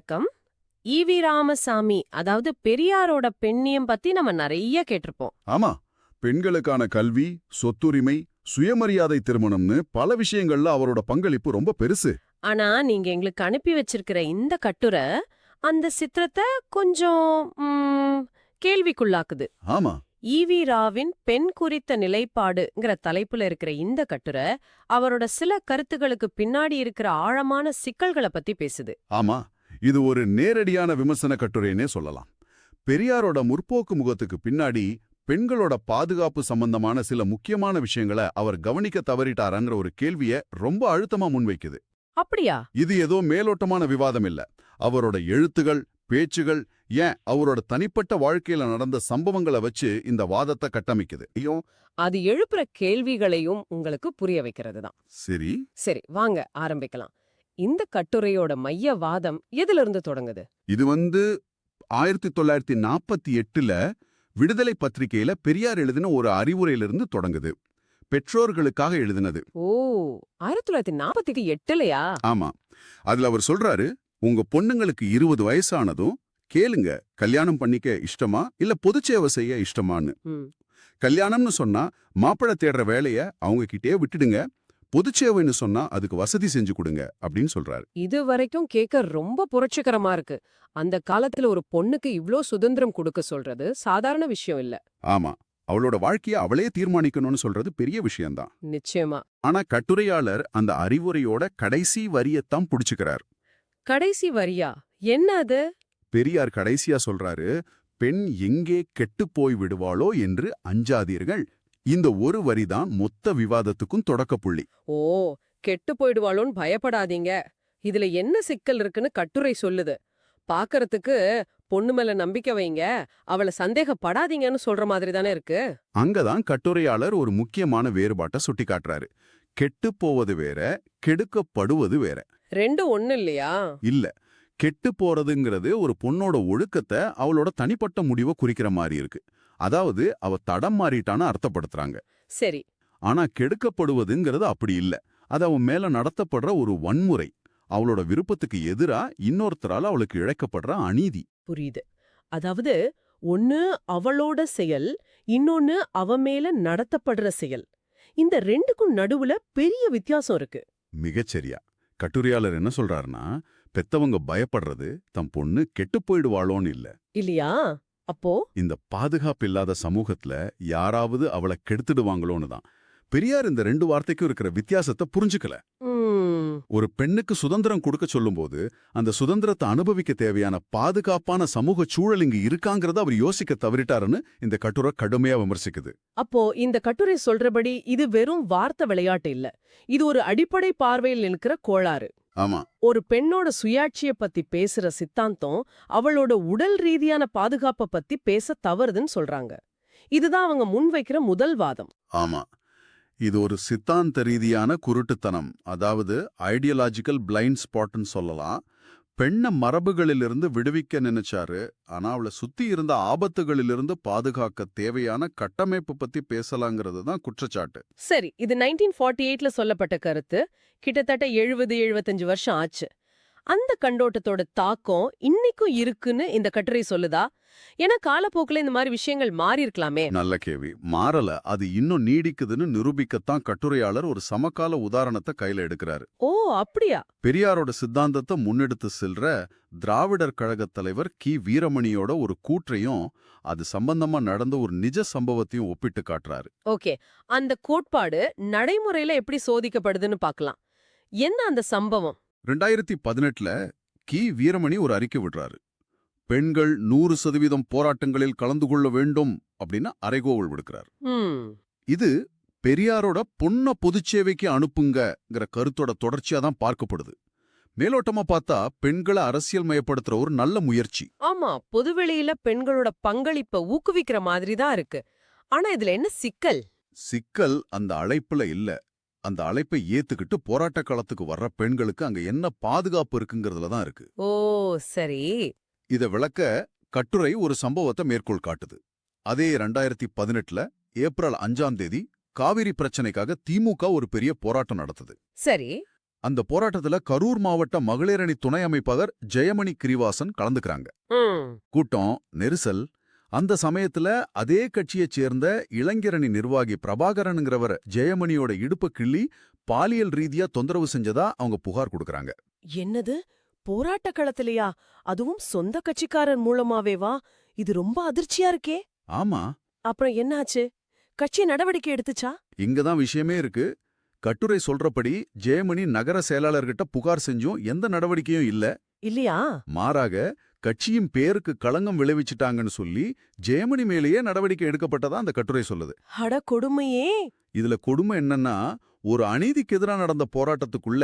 வணக்கம். ஈவி ராமசாமி, அதாவது பெரியாரோட பெண்ணியம் பத்தி நம்ம நிறைய கேட்டிருப்போம். ஆமா, பெண்களுக்கான கல்வி, சொத்துரிமை, சுயமரியாதை திருமணம்னு பல விஷயங்கள்ல அவரோட பங்களிப்பு ரொம்ப பெருசு. ஆனா நீங்க எங்களுக்கு அனுப்பி வச்சிருக்கிற இந்த கட்டுரை அந்த சித்திரத்தை கொஞ்சம் கேள்விக்குள்ளாக்குது. ஆமா, ஈவி ராவின் பெண் குறித்த நிலைப்பாடுங்கிற தலைப்புல இருக்கிற இந்த கட்டுரை அவரோட சில கருத்துகளுக்கு பின்னாடி இருக்கிற ஆழமான சிக்கல்களை பத்தி பேசுது. ஆமா, இது ஒரு நேரடியான விமர்சன கட்டுரைன்னே சொல்லலாம். பெரியாரோட முற்போக்கு முகத்துக்கு பின்னாடி பெண்களோட பாதுகாப்பு சம்பந்தமான சில முக்கியமான விஷயங்களை அவர் கவனிக்க தவறிட்டாராங்கிற ஒரு கேள்வியை ரொம்ப அழுத்தமா முன்வைக்குது. அப்படியா? இது ஏதோ மேலோட்டமான விவாதம் இல்ல. அவரோட எழுத்துகள், பேச்சுகள், ஏன் அவரோட தனிப்பட்ட வாழ்க்கையில நடந்த சம்பவங்களை வச்சு இந்த வாதத்தை கட்டமைக்குது. அது எழுப்புற கேள்விகளையும் உங்களுக்கு புரிய வைக்கிறது தான். சரி சரி, வாங்க ஆரம்பிக்கலாம். இந்த கட்டுரையோட மைய வாதம் எதிலிருந்து தொடங்குது? இது 1948ல விடுதலை பத்திரிகையில பெரியார் எழுதின ஒரு அறிவுரையிலிருந்து தொடங்குது. பெற்றோர்களுக்காக எழுதினது. ஓ, 1948லயா? ஆமா, அதுல அவர் சொல்றாரு, உங்க பொண்ணுங்களுக்கு 20 வயசானதும் கேளுங்க, கல்யாணம் பண்ணிக்க இஷ்டமா இல்ல பொதுச்சேவை செய்ய இஷ்டமான்னு. கல்யாணம்னு சொன்னா மாப்பிள்ளை தேடுற வேலைய அவங்க கிட்டே விட்டுடுங்க, பொதுச்சேவைன்னு சொன்னா அதுக்கு வசதி செஞ்சு கொடுங்க அப்படின்னு சொல்றாரு. இது வரைக்கும் கேட்க ரொம்ப புரட்சிகரமா இருக்கு. அந்த காலத்துல ஒரு பொண்ணுக்கு இவ்ளோ சுதந்திரம் கொடுக்க சொல்றது சாதாரண விஷயம் இல்ல. ஆமா, அவளோட வாழ்க்கைய அவளே தீர்மானிக்கணும்னு சொல்றது பெரிய விஷயம்தான். நிச்சயமா. ஆனா கட்டுரையாளர் அந்த அறிவுரையோட கடைசி வரியத்தான் புடிச்சுக்கிறார். கடைசி வரியா? என்ன அது? பெரியார் கடைசியா சொல்றாரு, பெண் எங்கே கெட்டுப் போய் விடுவாளோ என்று அஞ்சாதீர்கள். இந்த ஒரு வரிதான் மொத்த விவாதத்துக்கும் தொடக்கப்புள்ளி. ஓ, கெட்டு போயிடுவாளோன்னு பயப்படாதீங்க. இதுல என்ன சிக்கல் இருக்குன்னு கட்டுரை சொல்லுது. பாக்கறதுக்கு பொண்ணு மேல நம்பிக்கை வைங்க, அவளை சந்தேகப்படாதீங்கன்னு சொல்ற மாதிரி தானே இருக்கு. அங்கதான் கட்டுரையாளர் ஒரு முக்கியமான வேறுபாட்டை சுட்டிக்காட்டுறாரு. கெட்டுப் போவது வேற, கெடுக்கப்படுவது வேற. ரெண்டும் ஒண்ணு இல்லையா? இல்ல, கெட்டு போறதுங்கிறது ஒரு பொண்ணோட ஒழுக்கத்தை, அவளோட தனிப்பட்ட முடிவை குறிக்கிற மாதிரி இருக்கு. அதாவது அவ தடம் மாறிட்டான்னு அர்த்தப்படுத்துறாங்க. சரி. ஆனா கெடுக்கப்படுவதுங்கிறது அப்படி இல்ல. அது அவன் மேல நடத்தப்படுற ஒரு வன்முறை, அவளோட விருப்பத்துக்கு எதிரா இன்னொருத்தரால அவளுக்கு இழைக்கப்படுற அநீதி. புரியுது. அதாவது ஒண்ணு அவளோட செயல், இன்னொன்னு அவ மேல நடத்தப்படுற செயல். இந்த ரெண்டுக்கும் நடுவுல பெரிய வித்தியாசம் இருக்கு. மிகச்சரியா. கட்டுரையாளர் என்ன சொல்றாருன்னா, பெத்தவங்க பயப்படுறது தம் பொண்ணு கெட்டுப் போயிடுவாளோன்னு இல்ல. இல்லையா? அப்போ இந்த பாதுகாப்பு இல்லாத சமூகத்துல யாராவது அவளை கெடுத்துடுவாங்களோன்னு தான். பெரியார் இந்த ரெண்டு வார்த்தைக்கும் இருக்கிற வித்தியாசத்தை புரிஞ்சுக்கல. ஒரு பெண்ணுக்கு சுதந்திரம் கொடுக்க சொல்லும்போது அந்த சுதந்திரத்தை அனுபவிக்க தேவையான பாதுகாப்பான சமூக சூழல் இங்கு இருக்காங்கிறத அவர் யோசிக்க தவறிட்டாருன்னு இந்த கட்டுரை கடுமையா விமர்சிக்குது. அப்போ இந்த கட்டுரை சொல்றபடி இது வெறும் வார்த்தை விளையாட்டு இல்ல, இது ஒரு அடிப்படை பார்வையில் நிற்கிற கோளாறு. ஆமா, ஒரு பெண்ணோட சுயாட்சிய பத்தி பேசுற சித்தாந்தம் அவளோட உடல் ரீதியான பாதுகாப்பை பத்தி பேச தவறுதுன்னு சொல்றாங்க. இதுதான் அவங்க முன்வைக்கிற முதல் வாதம். ஆமா, இது ஒரு சித்தாந்த ரீதியான குருட்டுத்தனம், அதாவது ஐடியாலஜிக்கல் பிளைண்ட் ஸ்பாட்னு சொல்லலாம். பெண்ண மரபுகளிலிருந்து விடுவிக்க நினைச்சாரு, ஆனா அவளை சுத்தி இருந்த ஆபத்துகளிலிருந்து பாதுகாக்க தேவையான கட்டமைப்பு பத்தி பேசலாங்கிறது தான் குற்றச்சாட்டு. சரி, இது 1948ல சொல்லப்பட்ட கருத்து. கிட்டத்தட்ட 70-75 வருஷம் ஆச்சு. அந்த கண்டோட்டத்தோட தாக்கம் இன்னைக்கும் இருக்குன்னு இந்த கட்டுரை சொல்லுதா? ஏன்னா காலப்போக்குல இந்த மாதிரி விஷயங்கள் மாறி இருக்கலாமே. நல்ல கேள்வி. மாறல, அது இன்னும் நீடிக்குதுன்னு நிரூபிக்கத்தான் கட்டுரையாளர் ஒரு சமகால உதாரணத்தை கையில எடுக்கிறாரு. ஓ, அப்படியா? பெரியாரோட சித்தாந்தத்தை முன்னெடுத்து செல்ற திராவிடர் கழகத் தலைவர் கி. வீரமணியோட ஒரு கூற்றையும் அது சம்பந்தமா நடந்த ஒரு நிஜ சம்பவத்தையும் ஒப்பிட்டு காட்டுறாரு. ஓகே, அந்த கோட்பாடு நடைமுறையில எப்படி சோதிக்கப்படுதுன்னு பார்க்கலாம். என்ன அந்த சம்பவம்? 2018ல கி. வீரமணி ஒரு அறிக்கை விடுறாரு. பெண்கள் 100% போராட்டங்களில் கலந்து கொள்ள வேண்டும் அப்படின்னு அறைகோவல் விடுக்கிறார். இது பெரியாரோட பொண்ண பொதுச்சேவைக்கு அனுப்புங்கிற கருத்தோட தொடர்ச்சியா தான் பார்க்கப்படுது. மேலோட்டமா பார்த்தா பெண்களை அரசியல் மயப்படுத்துற ஒரு நல்ல முயற்சி. ஆமா, பொதுவெளியில பெண்களோட பங்களிப்பை ஊக்குவிக்கிற மாதிரி தான் இருக்கு. ஆனா இதுல என்ன சிக்கல்? சிக்கல் அந்த அழைப்புல இல்ல. அந்த அழைப்பை ஏத்துக்கிட்டு போராட்ட களத்துக்கு வர்ற பெண்களுக்கு அங்க என்ன பாதுகாப்பு இருக்குங்கிறதுல தான் இருக்கு. ஓ, சரி. இத விளக்க கட்டுரை ஒரு சம்பவத்தை மேற்கோள் காட்டுது. அதே 2018ல ஏப்ரல் 5ஆம் தேதி காவிரி பிரச்சனைக்காக திமுக ஒரு பெரிய போராட்டம் நடத்துது. சரி. அந்த போராட்டத்துல கரூர் மாவட்ட மகளிரணி துணை அமைப்பாளர் ஜெயமணி கிரிவாசன் கலந்துக்கிறாங்க. கூட்டம், நெரிசல். அந்த சமயத்துல அதே கட்சியைச் சேர்ந்த இளைஞரணி நிர்வாகி பிரபாகரனுங்கிறவர் ஜெயமணியோட இடுப்ப கிள்ளி பாலியல் ரீதியா தொந்தரவு செஞ்சதா அவங்க புகார் கொடுக்கறாங்க. என்னது, போராட்ட களத்திலயா? அதுவும் சொந்த கட்சிக்காரர் மூலமாவேவா? இது ரொம்ப அதிர்ச்சியா இருக்கே. ஆமா, அப்புறம் என்னாச்சு? கட்சி நடவடிக்கை எடுத்துச்சா? இங்கதான் விஷயமே இருக்கு. கட்டுரை சொல்றபடி ஜெயமணி நகர செயலாளர்கிட்ட புகார் செஞ்சும் எந்த நடவடிக்கையும் இல்ல. இல்லையா? மாறாக கட்சியின் பேருக்கு களங்கம் விளைவிச்சிட்டாங்கன்னு சொல்லி ஜெயமணி மேலேயே நடவடிக்கை எடுக்கப்பட்டதா அந்த கட்டுரை சொல்லுது. அட கொடுமையே. இதுல கொடுமை என்னன்னா, ஒரு அநீதிக்கு எதிரா நடந்த போராட்டத்துக்குள்ள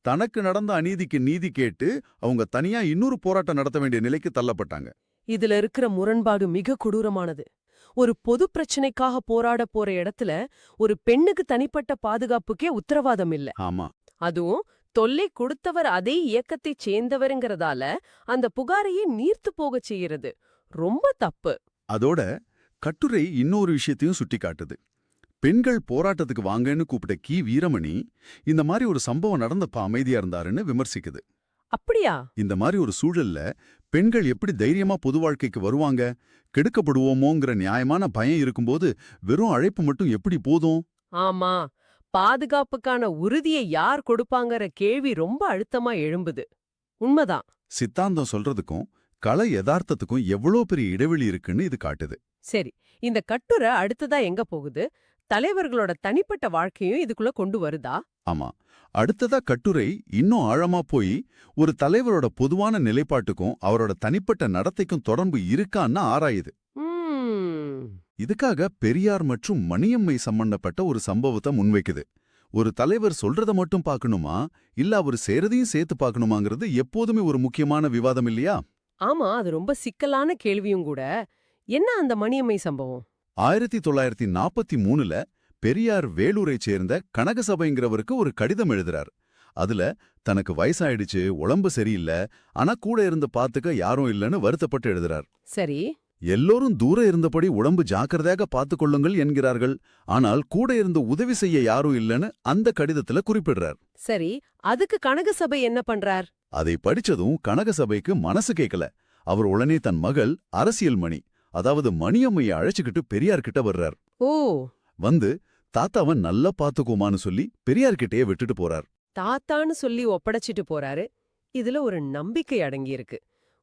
தனக்கு நடந்த அநீதிக்கு நீதி கேட்டு அவங்க தனியா இன்னொரு போராட்டம் நடத்த வேண்டிய நிலைக்கு தள்ளப்பட்டாங்க. இதுல இருக்கிற முரண்பாடு மிக கொடூரமானது. ஒரு பொது பிரச்சனைக்காக போராட போற இடத்துல ஒரு பெண்ணுக்கு தனிப்பட்ட பாதுகாப்புக்கே உத்தரவாதம் இல்ல. ஆமா, அதுவும் தொல்லை கொடுத்தவர் அதே இயக்கத்தைச் சேர்ந்தவருங்கிறதால அந்த புகாரையே நீர்த்து போகச் செய்யறது ரொம்ப தப்பு. அதோட கட்டுரை இன்னொரு விஷயத்தையும் சுட்டி காட்டுது. பெண்கள் போராட்டத்துக்கு வாங்கன்னு கூப்பிட்ட கி வீரமணி இந்த மாதிரி ஒரு சம்பவம் நடந்தப்ப அமைதியா இருந்தாருன்னு விமர்சிக்குது. அப்படியா? இந்த மாதிரி ஒரு சூழல்ல பெண்கள் எப்படி தைரியமா பொது வாழ்க்கைக்கு வருவாங்க? கெடுக்கப்படுவோமோங்கிற நியாயமான பயம் இருக்கும்போது வெறும் அழைப்பு மட்டும் எப்படி போதும்? ஆமா, பாதுகாப்புக்கான உறுதியை யார் கொடுப்பாங்கற கேள்வி ரொம்ப அழுத்தமா எழும்புது. உண்மைதான். சித்தாந்தம் சொல்றதுக்கும் கள யதார்த்தத்துக்கும் எவ்வளோ பெரிய இடைவெளி இருக்குன்னு இது காட்டுது. சரி, இந்த கட்டுரை அடுத்ததா எங்க போகுது? தலைவர்களோட தனிப்பட்ட வாழ்க்கையும் இதுக்குள்ள கொண்டு வருதா? ஆமா, அடுத்ததா கட்டுரை இன்னும் ஆழமா போய் ஒரு தலைவரோட பொதுவான நிலைப்பாட்டுக்கும் அவரோட தனிப்பட்ட நடத்தைக்கும் தொடர்பு இருக்கான்னு ஆராயுது. இதுக்காக பெரியார் மற்றும் மணியம்மை சம்பந்தப்பட்ட ஒரு சம்பவத்தை முன்வைக்குது. ஒரு தலைவர் சொல்றத மட்டும் பார்க்கணுமா, இல்ல அவர் செய்றதையும் சேர்த்து பார்க்கணுமாங்கிறது எப்போதுமே ஒரு முக்கியமான விவாதம் இல்லையா? ஆமா, அது ரொம்ப சிக்கலான கேள்வியும் கூட. என்ன அந்த மணியம்மை சம்பவம்? 1943ல பெரியார் வேலூரைச் சேர்ந்த கனகசபைங்கிறவருக்கு ஒரு கடிதம் எழுதுறார். அதுல தனக்கு வயசாயிடுச்சு, உடம்பு சரியில்ல, ஆனா கூட இருந்து பாத்துக்க யாரும் இல்லைன்னு வருத்தப்பட்டு எழுதுறார். சரி. எல்லோரும் தூர இருந்தபடி உடம்பு ஜாக்கிரதையாக பார்த்துக் கொள்ளுங்கள் என்கிறார்கள். ஆனால் கூட இருந்து உதவி செய்ய யாரும் இல்லைன்னு அந்த கடிதத்துல குறிப்பிடுறார். சரி, அதுக்கு கனகசபை என்ன பண்றார்? அதை படிச்சதும் கனகசபைக்கு மனசு கேட்கல. அவர் உடனே தன் மகள் அரசியல் மணி, அதாவது மணியம்மையை அழைச்சுக்கிட்டு பெரியார்கிட்ட வர்றார். ஓ. வந்து தாத்தாவன் நல்லா பாத்துக்கோமான்னு சொல்லி பெரியார்கிட்டயே விட்டுட்டு போறார். தாத்தான்னு சொல்லி ஒப்படைச்சிட்டு போறாரு. இதுல ஒரு நம்பிக்கை அடங்கியிருக்கு.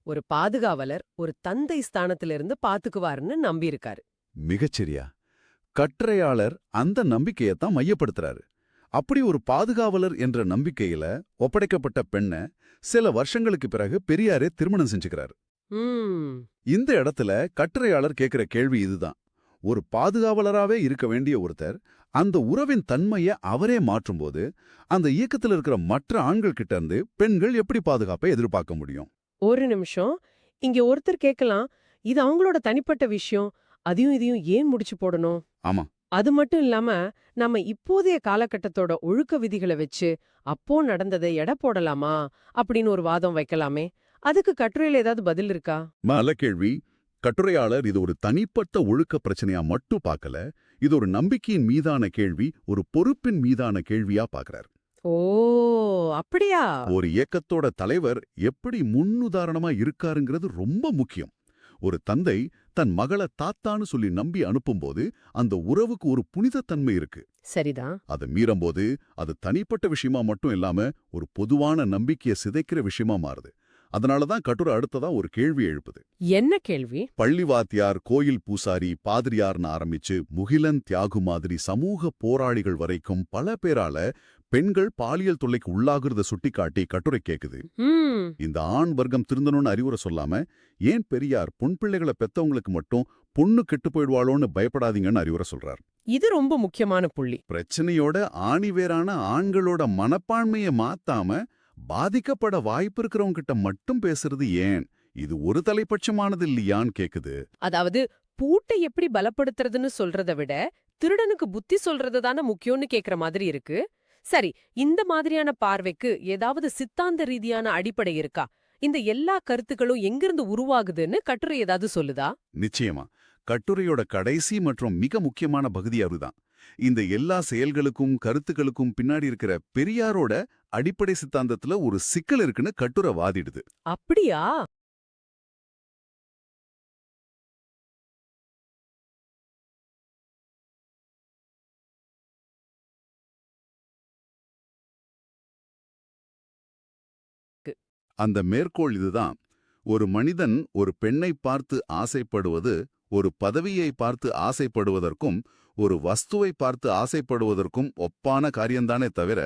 ஒரு பாதுகாவலர் ஒரு தந்தை ஸ்தானத்திலிருந்து பாத்துக்குவாருன்னு நம்பியிருக்காரு. மிகச்சரியா. கட்டுரையாளர் அந்த நம்பிக்கையத்தான் மையப்படுத்துறாரு. அப்படி ஒரு பாதுகாவலர் என்ற நம்பிக்கையில ஒப்படைக்கப்பட்ட பெண்ண சில வருஷங்களுக்கு பிறகு பெரியாரே திருமணம் செஞ்சுக்கிறாரு. இந்த இடத்துல கட்டுரையாளர் கேட்கிற கேள்வி இதுதான். ஒரு பாதுகாவலராவே இருக்க வேண்டிய ஒருத்தர் அந்த உறவின் தன்மையை அவரே மாற்றும்போது அந்த இயக்கத்தில் இருக்கிற மற்ற ஆண்கள் கிட்ட இருந்து பெண்கள் எப்படி பாதுகாப்பை எதிர்பார்க்க முடியும்? ஒரு நிமிஷம். இங்க ஒருத்தர் கேட்கலாம், இது அவங்களோட தனிப்பட்ட விஷயம், அதையும் இதையும் ஏன் முடிச்சு போடணும்? ஆமா, அது மட்டும் இல்லாம நம்ம இப்போதைய காலகட்டத்தோட ஒழுக்க விதிகளை வச்சு அப்போ நடந்ததை எடை போடலாமா அப்படின்னு ஒரு வாதம் வைக்கலாமே. அதுக்கு கட்டுரையில ஏதாவது பதில் இருக்கா? நல்ல கேள்வி. கட்டுரையாளர் இது ஒரு தனிப்பட்ட ஒழுக்க பிரச்சனையா மட்டும் பார்க்கல, இது ஒரு நம்பிக்கையின் மீதான கேள்வி, ஒரு பொறுப்பின் மீதான கேள்வியா பார்க்கறார். ஓ, அப்படியா? ஒரு இயக்கத்தோட தலைவர் எப்படி முன்னுதாரணமா இருக்காருங்கிறது ரொம்ப முக்கியம். ஒரு தந்தை தன் மகளை தாத்தான்னு சொல்லி நம்பி அனுப்பும்போது அந்த உறவுக்கு ஒரு புனிதத்தன்மை இருக்கு. சரிதான். அதை மீறும்போது அது தனிப்பட்ட விஷயமா மட்டும் இல்லாம ஒரு பொதுவான நம்பிக்கையை சிதைக்கிற விஷயமா மாறுது. அதனாலதான் கட்டுரை அடுத்ததா ஒரு கேள்வி எழுப்புது. என்ன கேள்வி? பள்ளிவாத்தியார், கோயில் பூசாரி, பாதிரியார்னு ஆரம்பிச்சு முகிலன், தியாகு மாதிரி சமூக போராளிகள் வரைக்கும் பல பேரால பெண்கள் பாலியல் தொல்லைக்கு உள்ளாகுறத சுட்டிக்காட்டி கட்டுரை கேக்குது. இந்த ஆண் வர்க்கம் திருந்தணும்னு அறிவுரை சொல்லாம ஏன் பெரியார் பொன் பிள்ளைகளை பெத்தவங்களுக்கு மட்டும் பொண்ணு கெட்டு போயிடுவாளோன்னு பயப்படாதீங்கன்னு அறிவுரை சொல்றார். இது ரொம்ப முக்கியமான புள்ளி. பிரச்சனையோட ஆணிவேரான ஆண்களோட மனப்பான்மையை மாத்தாம பாதிக்கப்பட வாய்ப்பு இருக்கிறவங்க கிட்ட மட்டும் பேசுறது ஏன்? இது ஒரு தலைப்பட்சமானது இல்லையான்னு கேக்குது. அதாவது பூட்டை எப்படி பலப்படுத்துறதுன்னு சொல்றதை விட திருடனுக்கு புத்தி சொல்றது தானே முக்கியம்னு கேக்குற மாதிரி இருக்கு. சரி, இந்த மாதிரியான பார்வைக்கு ஏதாவது சித்தாந்த ரீதியான அடிப்படை இருக்கா? இந்த எல்லா கருத்துக்களும் எங்கிருந்து உருவாகுதுன்னு கட்டுரை ஏதாவது சொல்லுதா? நிச்சயமா. கட்டுரையோட கடைசி மற்றும் மிக முக்கியமான பகுதி அதுதான். இந்த எல்லா செயல்களுக்கும் கருத்துக்களுக்கும் பின்னாடி இருக்கிற பெரியாரோட அடிப்படை சித்தாந்தத்துல ஒரு சிக்கல் இருக்குன்னு கட்டுரை வாதிடுது. அப்படியா? அந்த மேற்கோள் இதுதான்: ஒரு மனிதன் ஒரு பெண்ணை பார்த்து ஆசைப்படுவது ஒரு பதவியை பார்த்து ஆசைப்படுவதற்கும் ஒரு வஸ்துவை பார்த்து ஆசைப்படுவதற்கும் ஒப்பான காரியம்தானே தவிர,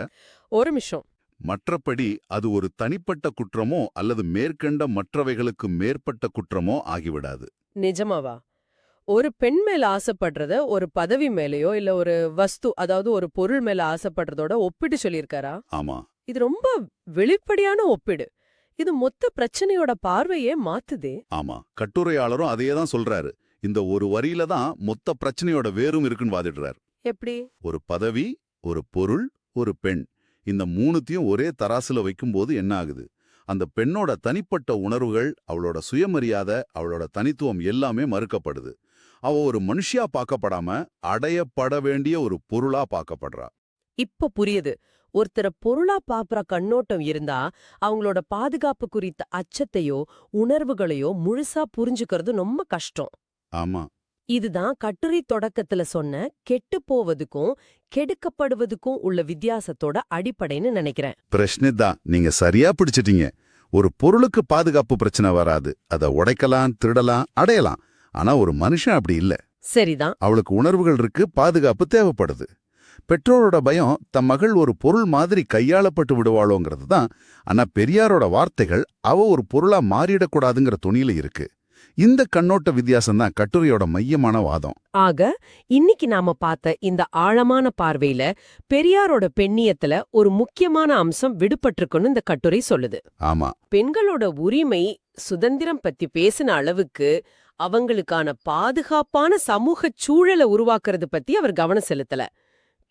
ஒரு நிமிஷம். மற்றபடி அது ஒரு தனிப்பட்ட குற்றமோ அல்லது மேற்கண்ட மற்றவைகளுக்கு மேற்பட்ட குற்றமோ ஆகிவிடாது. நிஜமாவா? ஒரு பெண் மேல ஆசைப்படுறத ஒரு பதவி மேலயோ இல்ல ஒரு வஸ்து, அதாவது ஒரு பொருள் மேல ஆசைப்படுறதோட ஒப்பிட்டு சொல்லியிருக்காரா? ஆமா, இது ரொம்ப வெளிப்படையான ஒப்பிடு. இது மொத்த பிரச்சனையோட பார்வையே மாத்துதே. ஆமா. கட்டுரையாளரும் அதையே தான் சொல்றாரு. இந்த ஒரு வரியில தான் மொத்த பிரச்சனையோட வேரும் இருக்குன்னு வாதிடுறார். எப்படி? ஒரு பதவி, ஒரு பொருள், ஒரு பெண், இந்த மூணுத்தையும் ஒரே தராசுல வைக்கும்போது என்ன ஆகுது? அந்த பெண்ணோட தனிப்பட்ட உணர்வுகள், அவளோட சுயமரியாதை, அவளோட தனித்துவம் எல்லாமே மறுக்கப்படுது. அவ ஒரு மனுஷியா பார்க்கப்படாம அடையப்பட வேண்டிய ஒரு பொருளா பார்க்கப்படுறா. இப்ப புரியுது. ஒருத்தர பொருளா பாக்குற கண்ணோட்டம் இருந்தா அவங்களோட பாதுகாப்பு குறித்த அச்சத்தையோ உணர்வுகளையோ முழுசா புரிஞ்சுக்கிறது ரொம்ப கஷ்டம். ஆமா, இதுதான் கட்டுரை தொடக்கத்துல சொன்ன கெட்டு போவதுக்கும் கெடுக்கப்படுவதுக்கும் உள்ள வித்தியாசத்தோட அடிப்படைன்னு நினைக்கிறேன். பிரஷ்னிதான், நீங்க சரியா பிடிச்சிட்டீங்க. ஒரு பொருளுக்கு பாதுகாப்பு பிரச்சனை வராது. அதை உடைக்கலாம், திருடலாம், அடையலாம். ஆனா ஒரு மனுஷன் அப்படி இல்ல. சரிதான். அவளுக்கு உணர்வுகள் இருக்கு, பாதுகாப்பு தேவைப்படுது. பெற்றோரோட பயம் தம் மகள் ஒரு பொருள் மாதிரி கையாளப்பட்டு விடுவாளோங்கிறது தான். ஆனா பெரியாரோட வார்த்தைகள் அவ ஒரு பொருளா மாறிடக்கூடாதுங்கிற துணியில இருக்கு. இந்த கண்ணோட்ட வித்தியாசம் தான் கட்டுரையோட மையமான வாதம். ஆக இன்னைக்கு நாம பார்த்த இந்த ஆழமான பார்வையில பெரியாரோட பெண்ணியத்துல ஒரு முக்கியமான அம்சம் விடுபட்டிருக்குன்னு இந்த கட்டுரை சொல்லுது. ஆமா, பெண்களோட உரிமை சுதந்திரம் பத்தி பேசின அளவுக்கு அவங்களுக்கான பாதுகாப்பான சமூக சூழலை உருவாக்குறது பத்தி அவர் கவனம் செலுத்தல.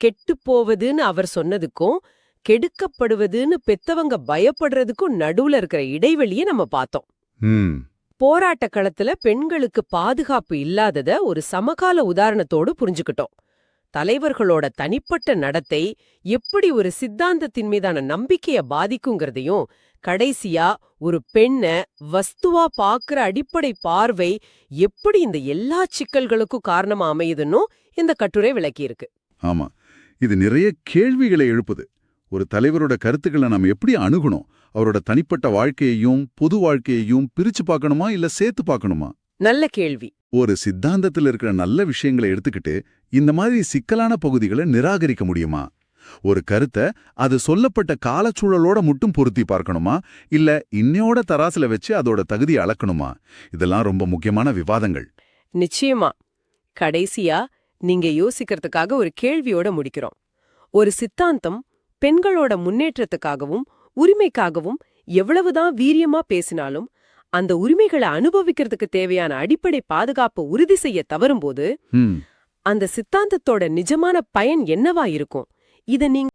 கெட்டுப்போவதுன்னு அவர் சொன்னதுக்கும் கெடுக்கப்படுவதுன்னு பெத்தவங்க பயப்படுறதுக்கும் நடுவுல இருக்கிற இடைவெளியை நம்ம பார்த்தோம். போராட்ட களத்துல பெண்களுக்கு பாதுகாப்பு இல்லாதத ஒரு சமகால உதாரணத்தோடு புரிஞ்சுக்கிட்டோம். தலைவர்களோட தனிப்பட்ட நடத்தை எப்படி ஒரு சித்தாந்தத்தின் மீதான நம்பிக்கைய பாதிக்குங்கிறதையும், கடைசியா ஒரு பெண்ண வஸ்துவா பாக்குற அடிப்படை பார்வை எப்படி இந்த எல்லா சிக்கல்களுக்கும் காரணமா அமையுதுன்னு இந்த கட்டுரை விளக்கியிருக்கு. ஆமா, இது நிறைய கேள்விகளை எழுப்புது. ஒரு தலைவரோட கருத்துக்களை நம்ம எப்படி அணுகணும்? அவரோட தனிப்பட்ட வாழ்க்கையையும் பொது வாழ்க்கையையும் பிரிச்சு பார்க்கணுமா இல்ல சேர்த்து பார்க்கணுமா? நல்ல கேள்வி. ஒரு சித்தாந்தத்தில் இருக்கிற நல்ல விஷயங்களை எடுத்துக்கிட்டு இந்த மாதிரி சிக்கலான பகுதிகளை நிராகரிக்க முடியுமா? ஒரு கருத்தை அது சொல்லப்பட்ட காலச்சூழலோட மட்டும் பொருத்தி பார்க்கணுமா இல்ல இன்னையோட தராசுல வச்சு அதோட தகுதியை அளக்கணுமா? இதெல்லாம் ரொம்ப முக்கியமான விவாதங்கள். நிச்சயமா. கடைசியா நீங்க யோசிக்கிறதுக்காக ஒரு கேள்வியோட முடிக்கிறோம். ஒரு சித்தாந்தம் பெண்களோட முன்னேற்றத்துக்காகவும் உரிமைக்காகவும் எவ்வளவுதான் வீரியமா பேசினாலும் அந்த உரிமைகளை அனுபவிக்கிறதுக்கு தேவையான அடிப்படை பாதுகாப்பு உறுதி செய்ய தவறும்போது அந்த சித்தாந்தத்தோட நிஜமான பயன் என்னவா இருக்கும்? இத நீங்க